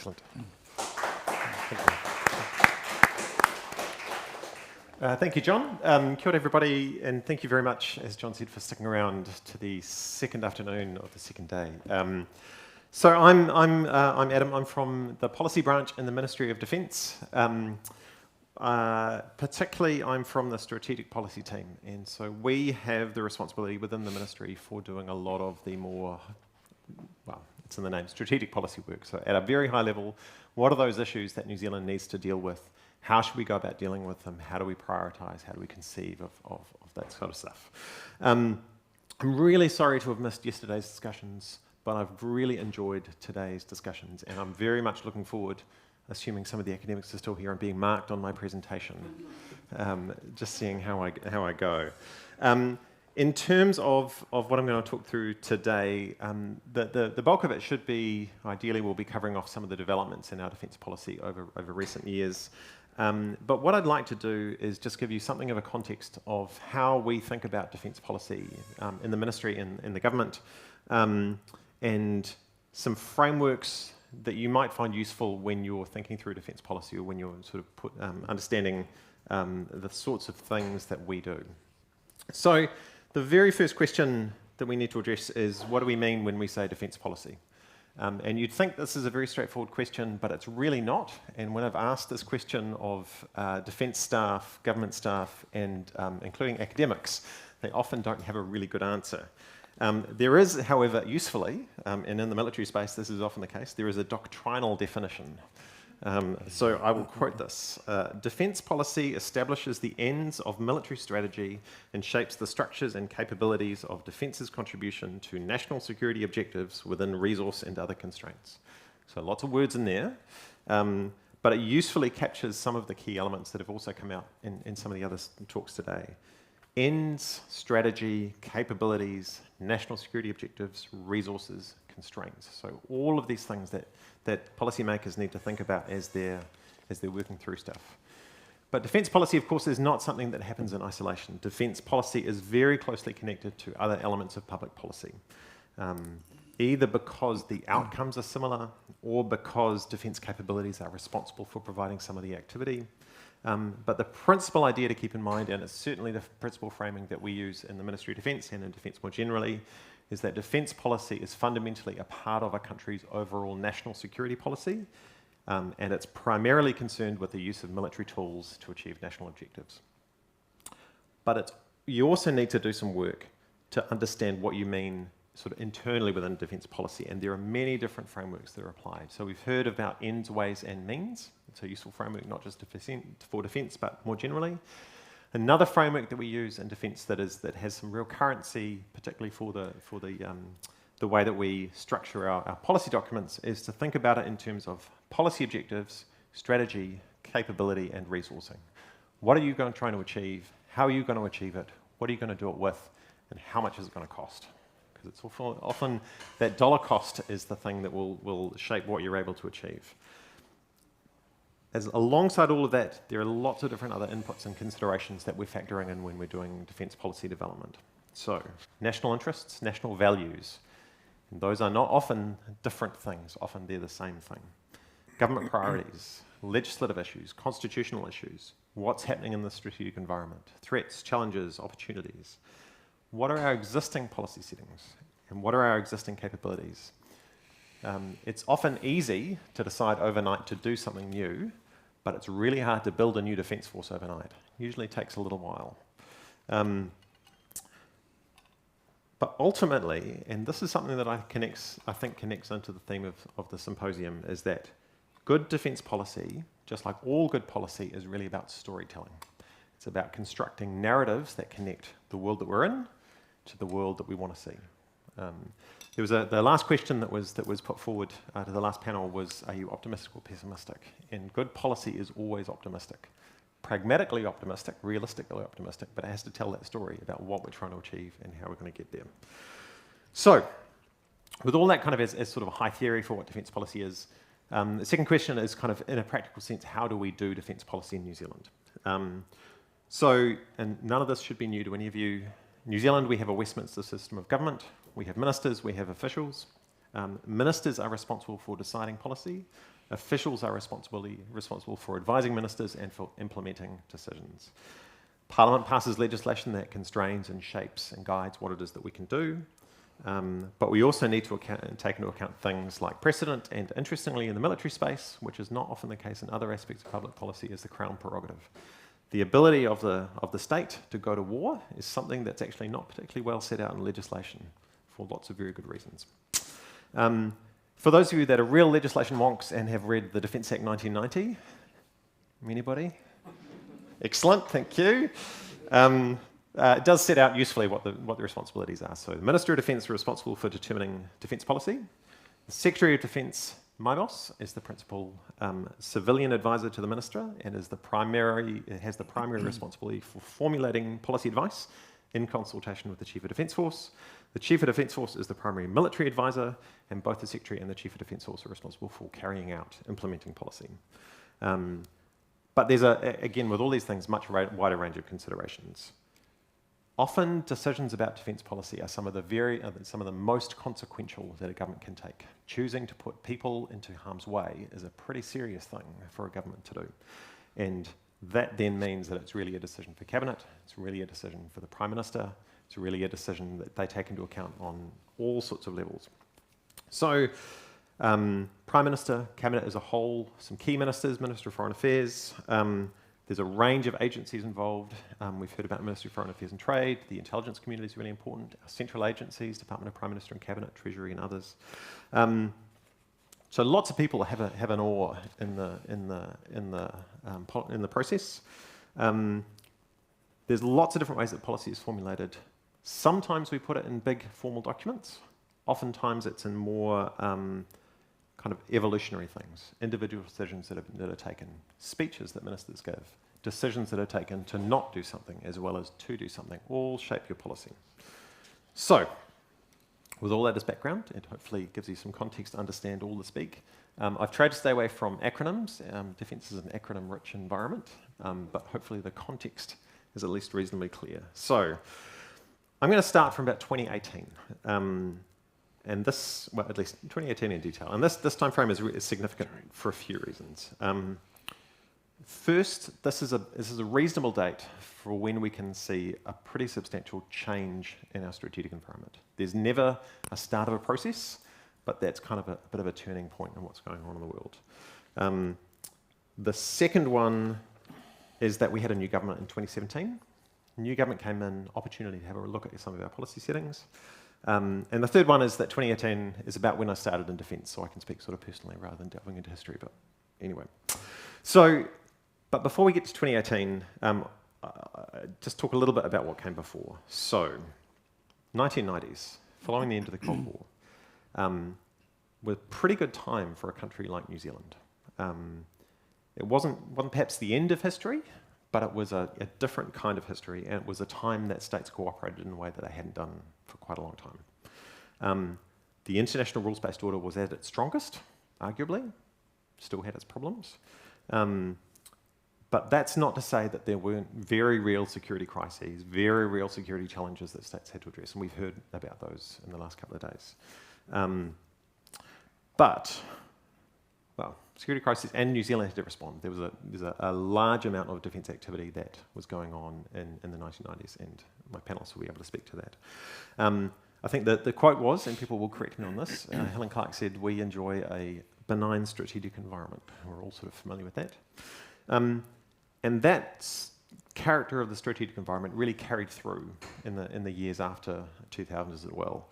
Excellent. Thank you, John. Kia ora, everybody, and thank you very much, as John said, for sticking around to the second afternoon of the second day. So I'm Adam. I'm from the policy branch in the Ministry of Defence. Particularly, I'm from the strategic policy team, and so we have the responsibility within the ministry for doing a lot of the more, well, it's in the name, strategic policy work. So at a very high level, what are those issues that New Zealand needs to deal with? How should we go about dealing with them? How do we prioritise? How do we conceive of that sort of stuff? I'm really sorry to have missed yesterday's discussions, but I've really enjoyed today's discussions, and I'm very much looking forward, assuming some of the academics are still here, and being marked on my presentation, just seeing how I go. In terms of what I'm going to talk through today, the bulk of it should be, ideally we'll be covering off some of the developments in our defence policy over recent years. But what I'd like to do is just give you something of a context of how we think about defence policy in the ministry and in the government, and some frameworks that you might find useful when you're thinking through defence policy, or when you're sort of understanding the sorts of things that we do. So the very first question that we need to address is, what do we mean when we say defence policy? And you'd think this is a very straightforward question, but it's really not. And when I've asked this question of defence staff, government staff, and including academics, they often don't have a really good answer. There is, however, usefully, and in the military space this is often the case, there is a doctrinal definition. So I will quote this. Defence policy establishes the ends of military strategy and shapes the structures and capabilities of defence's contribution to national security objectives within resource and other constraints. So lots of words in there, but it usefully captures some of the key elements that have also come out in some of the other talks today. Ends, strategy, capabilities, national security objectives, resources, constraints. So all of these things that policymakers need to think about as they're working through stuff. But defence policy, of course, is not something that happens in isolation. Defence policy is very closely connected to other elements of public policy, either because the outcomes are similar or because defence capabilities are responsible for providing some of the activity. But the principal idea to keep in mind, and it's certainly the principal framing that we use in the Ministry of Defence and in Defence more generally, is that defence policy is fundamentally a part of a country's overall national security policy, and it's primarily concerned with the use of military tools to achieve national objectives. But you also need to do some work to understand what you mean sort of internally within defence policy, and there are many different frameworks that are applied. So we've heard about ends, ways, and means. It's a useful framework not just for defence, but more generally. Another framework that we use in defence that has some real currency, particularly for the way that we structure our policy documents, is to think about it in terms of policy objectives, strategy, capability, and resourcing. What are you trying to achieve? How are you going to achieve it? What are you going to do it with? And how much is it going to cost? Because it's often that dollar cost is the thing that will shape what you're able to achieve. Alongside all of that, there are lots of different other inputs and considerations that we're factoring in when we're doing defence policy development. So, national interests, national values, and those are not often different things, often they're the same thing. Government priorities, legislative issues, constitutional issues, what's happening in the strategic environment, threats, challenges, opportunities. What are our existing policy settings, and what are our existing capabilities? It's often easy to decide overnight to do something new, but it's really hard to build a new defence force overnight. Usually takes a little while. But ultimately, and this is something that I think connects into the theme of the symposium, is that good defence policy, just like all good policy, is really about storytelling. It's about constructing narratives that connect the world that we're in to the world that we want to see. There was the last question that was put forward to the last panel was, are you optimistic or pessimistic? And good policy is always optimistic. Pragmatically optimistic, realistically optimistic, but it has to tell that story about what we're trying to achieve and how we're going to get there. So, with all that kind of as sort of a high theory for what defence policy is, the second question is kind of, in a practical sense, how do we do defence policy in New Zealand? And none of this should be new to any of you. New Zealand, we have a Westminster system of government. We have ministers, we have officials. Ministers are responsible for deciding policy. Officials are responsible for advising ministers and for implementing decisions. Parliament passes legislation that constrains and shapes and guides what it is that we can do. But we also need to take into account things like precedent, and interestingly in the military space, which is not often the case in other aspects of public policy, is the Crown prerogative. The ability of the state to go to war is something that's actually not particularly well set out in legislation for lots of very good reasons. For those of you that are real legislation wonks and have read the Defence Act 1990, anybody? Excellent, thank you. It does set out usefully what the responsibilities are. So the Minister of Defence is responsible for determining defence policy. The Secretary of Defence, my boss, is the principal civilian advisor to the Minister and has the primary responsibility for formulating policy advice in consultation with the Chief of Defence Force. The Chief of Defence Force is the primary military advisor, and both the Secretary and the Chief of Defence Force are responsible for carrying out, implementing policy. But there's, again, with all these things, much wider range of considerations. Often decisions about defence policy are some of the most consequential that a government can take. Choosing to put people into harm's way is a pretty serious thing for a government to do. And that then means that it's really a decision for Cabinet, it's really a decision for the Prime Minister, it's really a decision that they take into account on all sorts of levels. So, Prime Minister, Cabinet as a whole, some key ministers, Minister of Foreign Affairs, there's a range of agencies involved. We've heard about Ministry of Foreign Affairs and Trade. The intelligence community is really important. Our central agencies, Department of Prime Minister and Cabinet, Treasury and others. So lots of people have an oar in the process. There's lots of different ways that policy is formulated. Sometimes we put it in big formal documents. Oftentimes it's in more kind of evolutionary things, individual decisions that are taken, speeches that ministers give, decisions that are taken to not do something as well as to do something, all shape your policy. So, with all that as background, it hopefully gives you some context to understand all the speak. I've tried to stay away from acronyms. Defence is an acronym-rich environment, but hopefully the context is at least reasonably clear. So, I'm going to start from about 2018. And this, well, at least 2018 in detail. And this time frame is significant for a few reasons. First, this is a reasonable date for when we can see a pretty substantial change in our strategic environment. There's never a start of a process, but that's kind of a bit of a turning point in what's going on in the world. The second one is that we had a new government in 2017. New government came in, opportunity to have a look at some of our policy settings. And the third one is that 2018 is about when I started in defence, so I can speak sort of personally rather than delving into history, but anyway. So, but before we get to 2018, just talk a little bit about what came before. So, 1990s, following the end of the Cold War, was a pretty good time for a country like New Zealand. It wasn't perhaps the end of history, but it was a different kind of history, and it was a time that states cooperated in a way that they hadn't done for quite a long time. The international rules-based order was at its strongest, arguably, still had its problems. But that's not to say that there weren't very real security crises, very real security challenges that states had to address, and we've heard about those in the last couple of days. But, well, security crisis, and New Zealand had to respond. There's a large amount of defence activity that was going on in the 1990s, and my panellists will be able to speak to that. I think that the quote was, and people will correct me on this, Helen Clark said, "We enjoy a benign strategic environment." We're all sort of familiar with that. And that character of the strategic environment really carried through in the years after 2000 as well.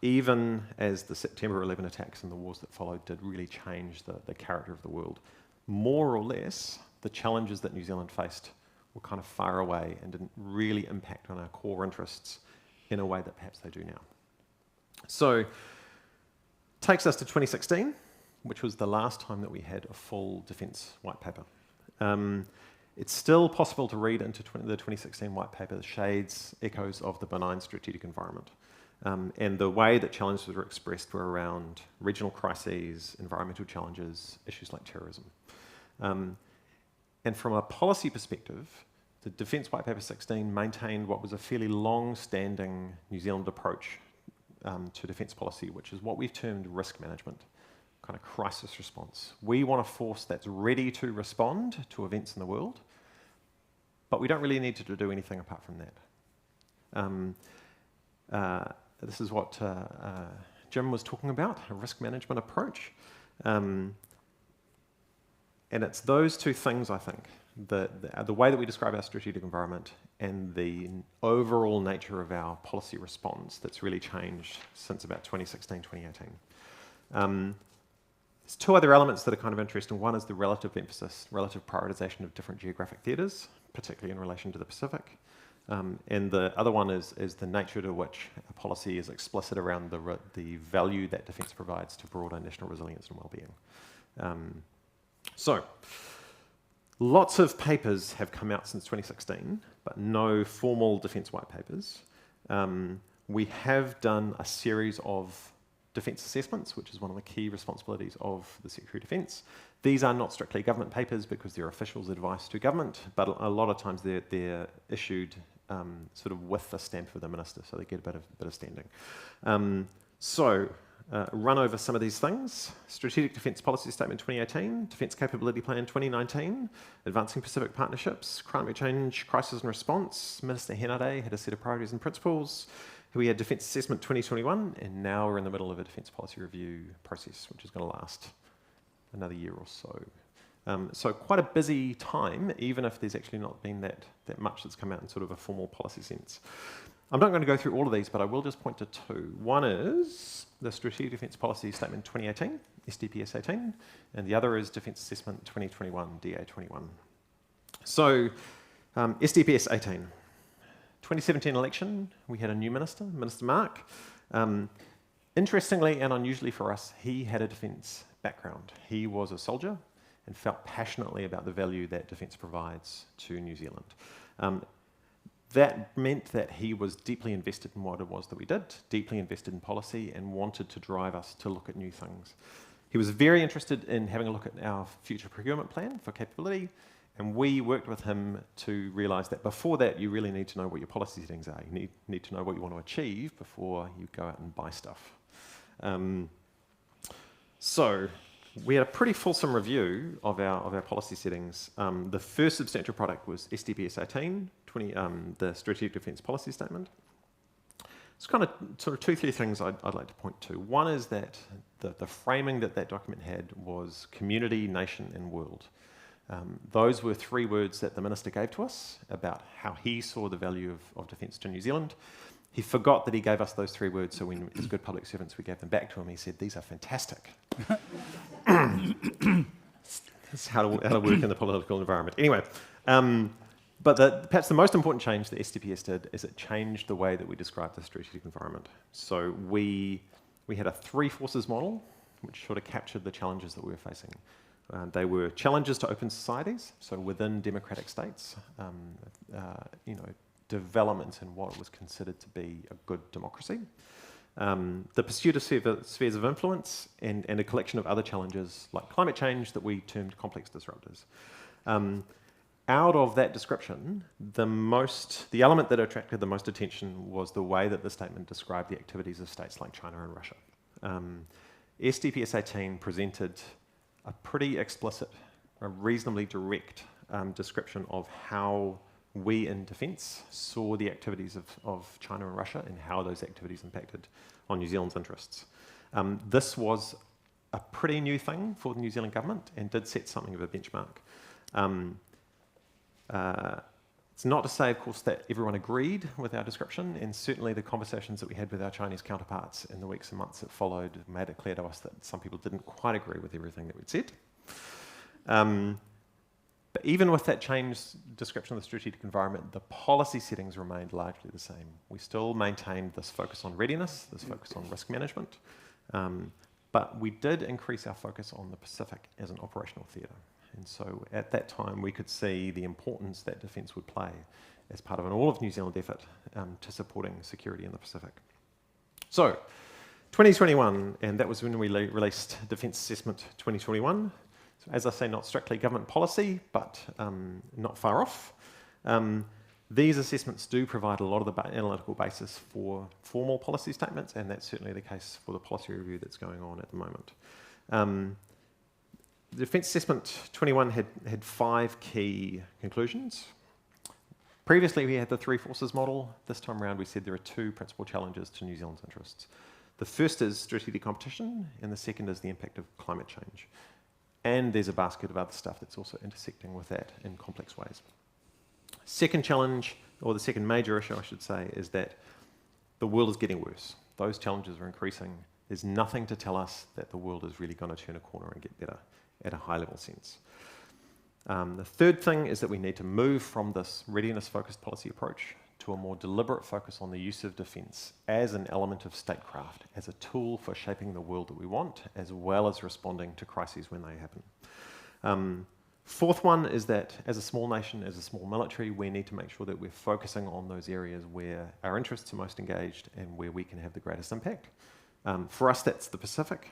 Even as the September 11 attacks and the wars that followed did really change the character of the world. More or less, the challenges that New Zealand faced were kind of far away and didn't really impact on our core interests in a way that perhaps they do now. So, takes us to 2016, which was the last time that we had a full defence white paper. It's still possible to read into the 2016 white paper the shades, echoes of the benign strategic environment. And the way that challenges were expressed were around regional crises, environmental challenges, issues like terrorism. And from a policy perspective, the Defence White Paper 16 maintained what was a fairly long-standing New Zealand approach to defence policy, which is what we've termed risk management. kind of crisis response. We want a force that's ready to respond to events in the world, but we don't really need to do anything apart from that. This is what Jim was talking about, a risk management approach. And it's those two things, I think, the way that we describe our strategic environment and the overall nature of our policy response that's really changed since about 2016, 2018. There's two other elements that are kind of interesting. One is the relative emphasis, relative prioritization of different geographic theatres, particularly in relation to the Pacific. And the other one is the nature to which a policy is explicit around the value that defence provides to broader national resilience and well-being. So, lots of papers have come out since 2016, but no formal defence white papers. We have done a series of defence assessments, which is one of the key responsibilities of the Secretary of Defence. These are not strictly government papers because they're officials' advice to government, but a lot of times they're issued sort of with the stamp of the minister, so they get a bit of standing. Run over some of these things. Strategic Defence Policy Statement 2018, Defence Capability Plan 2019, Advancing Pacific Partnerships, Climate Change, Crisis and Response. Minister Henare had a set of priorities and principles. We had Defence Assessment 2021, and now we're in the middle of a Defence Policy Review process, which is going to last another year or so. So quite a busy time, even if there's actually not been that much that's come out in sort of a formal policy sense. I'm not going to go through all of these, but I will just point to two. One is the Strategic Defence Policy Statement 2018, SDPS 18, and the other is Defence Assessment 2021, DA 21. So, SDPS 18. 2017 election, we had a new minister, Minister Mark. Interestingly and unusually for us, he had a defence background. He was a soldier and felt passionately about the value that defence provides to New Zealand. That meant that he was deeply invested in what it was that we did, deeply invested in policy, and wanted to drive us to look at new things. He was very interested in having a look at our future procurement plan for capability, and we worked with him to realise that before that, you really need to know what your policy settings are. You need to know what you want to achieve before you go out and buy stuff. So we had a pretty fulsome review of our policy settings. The first substantial product was SDPS 18, the Strategic Defence Policy Statement. It's kind of sort of 2-3 things I'd like to point to. One is that the framing that document had was community, nation, and world. Those were 3 words that the minister gave to us about how he saw the value of defence to New Zealand. He forgot that he gave us those 3 words, so when, as good public servants, we gave them back to him. He said, "These are fantastic." That's how to work in the political environment. Anyway, but perhaps the most important change that SDPS did is it changed the way that we describe the strategic environment. So we had a 3 forces model, which sort of captured the challenges that we were facing. They were challenges to open societies, so within democratic states, development in what was considered to be a good democracy, the pursuit of spheres of influence, and a collection of other challenges like climate change that we termed complex disruptors. Out of that description, the element that attracted the most attention was the way that the statement described the activities of states like China and Russia. SDPS 18 presented a pretty explicit, a reasonably direct description of how we in defence saw the activities of China and Russia and how those activities impacted on New Zealand's interests. This was a pretty new thing for the New Zealand government and did set something of a benchmark. It's not to say, of course, that everyone agreed with our description, and certainly the conversations that we had with our Chinese counterparts in the weeks and months that followed made it clear to us that some people didn't quite agree with everything that we'd said. But even with that changed description of the strategic environment, the policy settings remained largely the same. We still maintained this focus on readiness, this focus on risk management, but we did increase our focus on the Pacific as an operational theatre. And so at that time, we could see the importance that defence would play as part of an all-of-New Zealand effort to supporting security in the Pacific. So, 2021, and that was when we released Defence Assessment 2021. So as I say, not strictly government policy, but not far off. These assessments do provide a lot of the analytical basis for formal policy statements, and that's certainly the case for the policy review that's going on at the moment. The Defence Assessment 21 had 5 key conclusions. Previously, we had the 3 forces model. This time around, we said there are 2 principal challenges to New Zealand's interests. The first is strategic competition, and the second is the impact of climate change. And there's a basket of other stuff that's also intersecting with that in complex ways. Second challenge, or the second major issue, I should say, is that the world is getting worse. Those challenges are increasing. There's nothing to tell us that the world is really going to turn a corner and get better at a high-level sense. The third thing is that we need to move from this readiness-focused policy approach to a more deliberate focus on the use of defence as an element of statecraft, as a tool for shaping the world that we want, as well as responding to crises when they happen. Fourth one is that as a small nation, as a small military, we need to make sure that we're focusing on those areas where our interests are most engaged and where we can have the greatest impact. For us, that's the Pacific,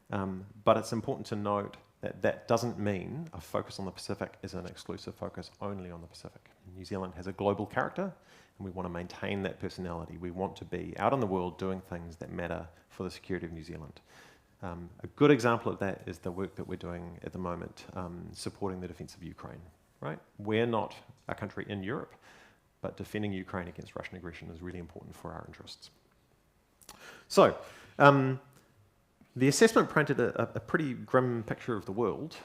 but it's important to note that that doesn't mean a focus on the Pacific is an exclusive focus only on the Pacific. New Zealand has a global character, and we want to maintain that personality. We want to be out in the world doing things that matter for the security of New Zealand. A good example of that is the work that we're doing at the moment, supporting the defence of Ukraine. Right? We're not a country in Europe, but defending Ukraine against Russian aggression is really important for our interests. So, the assessment painted a pretty grim picture of the world,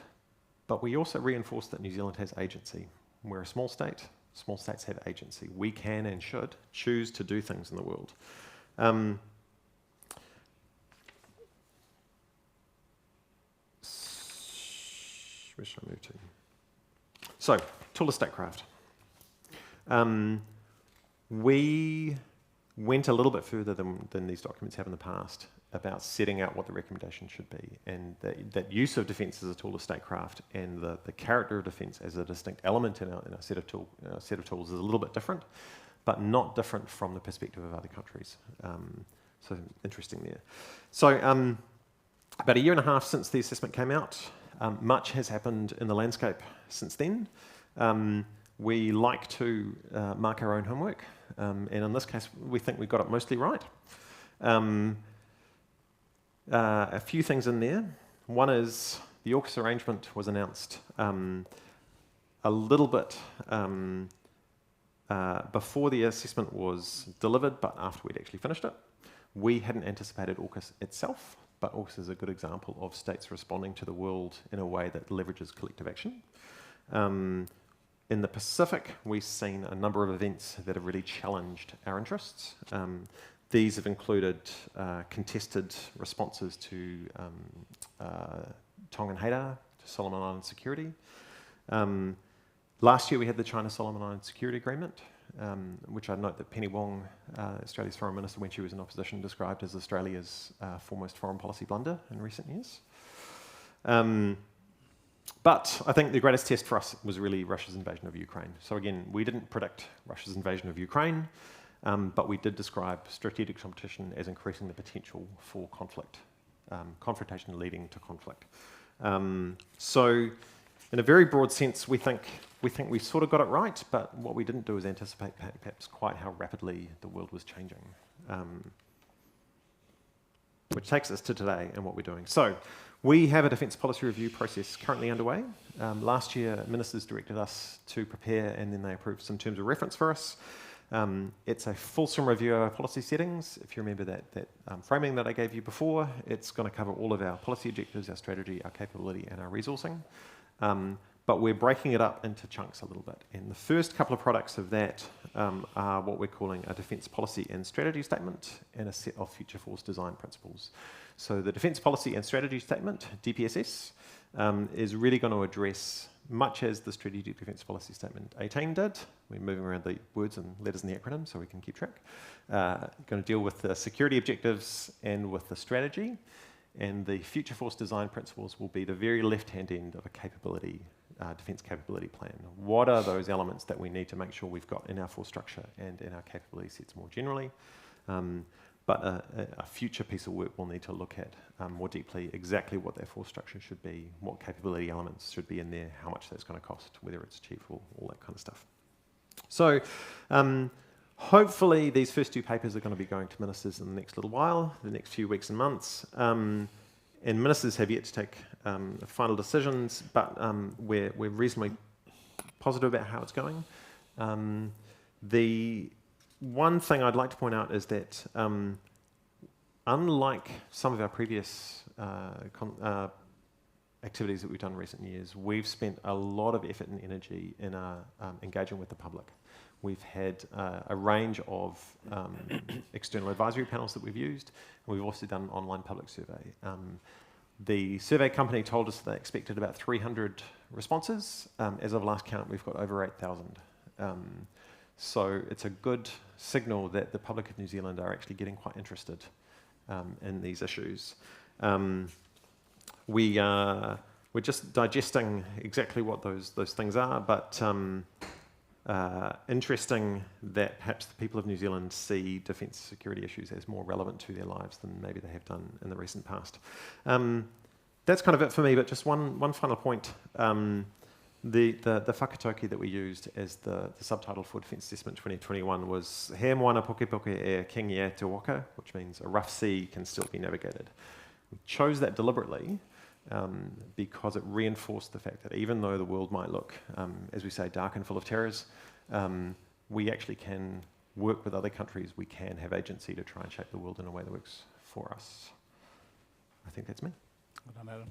but we also reinforced that New Zealand has agency. We're a small state. Small states have agency. We can and should choose to do things in the world. Where should I move to? So, tool of statecraft. We went a little bit further than these documents have in the past about setting out what the recommendation should be, and that use of defence as a tool of statecraft and the character of defence as a distinct element in a set of tools is a little bit different, but not different from the perspective of other countries. So interesting there. So about a year and a half since the assessment came out, much has happened in the landscape since then. We like to mark our own homework, and in this case, we think we got it mostly right. A few things in there. One is the AUKUS arrangement was announced a little bit before the assessment was delivered, but after we'd actually finished it. We hadn't anticipated AUKUS itself, but AUKUS is a good example of states responding to the world in a way that leverages collective action. In the Pacific, we've seen a number of events that have really challenged our interests. These have included contested responses to Tongan Hira, to Solomon Island security. Last year we had the China-Solomon Island Security Agreement, which I note that Penny Wong, Australia's Foreign Minister, when she was in opposition, described as Australia's foremost foreign policy blunder in recent years. But I think the greatest test for us was really Russia's invasion of Ukraine. So again, we didn't predict Russia's invasion of Ukraine, but we did describe strategic competition as increasing the potential for conflict, confrontation leading to conflict. So in a very broad sense, we think we sort of got it right, but what we didn't do is anticipate perhaps quite how rapidly the world was changing. Which takes us to today and what we're doing. So we have a defence policy review process currently underway. Last year, ministers directed us to prepare, and then they approved some terms of reference for us. It's a fulsome review of our policy settings. If you remember that framing that I gave you before, it's going to cover all of our policy objectives, our strategy, our capability, and our resourcing. But we're breaking it up into chunks a little bit. And the first couple of products of that are what we're calling a defence policy and strategy statement and a set of future force design principles. So the defence policy and strategy statement, DPSS, is really going to address, much as the strategic defence policy statement 18 did. We're moving around the words and letters in the acronym so we can keep track. Going to deal with the security objectives and with the strategy. And the future force design principles will be the very left-hand end of a capability, defence capability plan. What are those elements that we need to make sure we've got in our force structure and in our capability sets more generally? But a future piece of work will need to look at more deeply exactly what their force structure should be, what capability elements should be in there, how much that's going to cost, whether it's achievable, all that kind of stuff. So hopefully these first two papers are going to be going to ministers in the next little while, the next few weeks and months. and ministers have yet to take final decisions, but we're reasonably positive about how it's going. The one thing I'd like to point out is that unlike some of our previous activities that we've done in recent years, we've spent a lot of effort and energy in engaging with the public. We've had a range of external advisory panels that we've used, and we've also done an online public survey. The survey company told us they expected about 300 responses. As of last count, we've got over 8,000. So it's a good signal that the public of New Zealand are actually getting quite interested in these issues. We're just digesting exactly what those things are, but interesting that perhaps the people of New Zealand see defence security issues as more relevant to their lives than maybe they have done in the recent past. That's kind of it for me, but just one final point. The whakatauki that we used as the subtitle for Defence Assessment 2021 was He moana poke poke e kingi e te waka, which means a rough sea can still be navigated. We chose that deliberately because it reinforced the fact that even though the world might look, as we say, dark and full of terrors, we actually can work with other countries. We can have agency to try and shape the world in a way that works for us. I think that's me. Well done, Adam.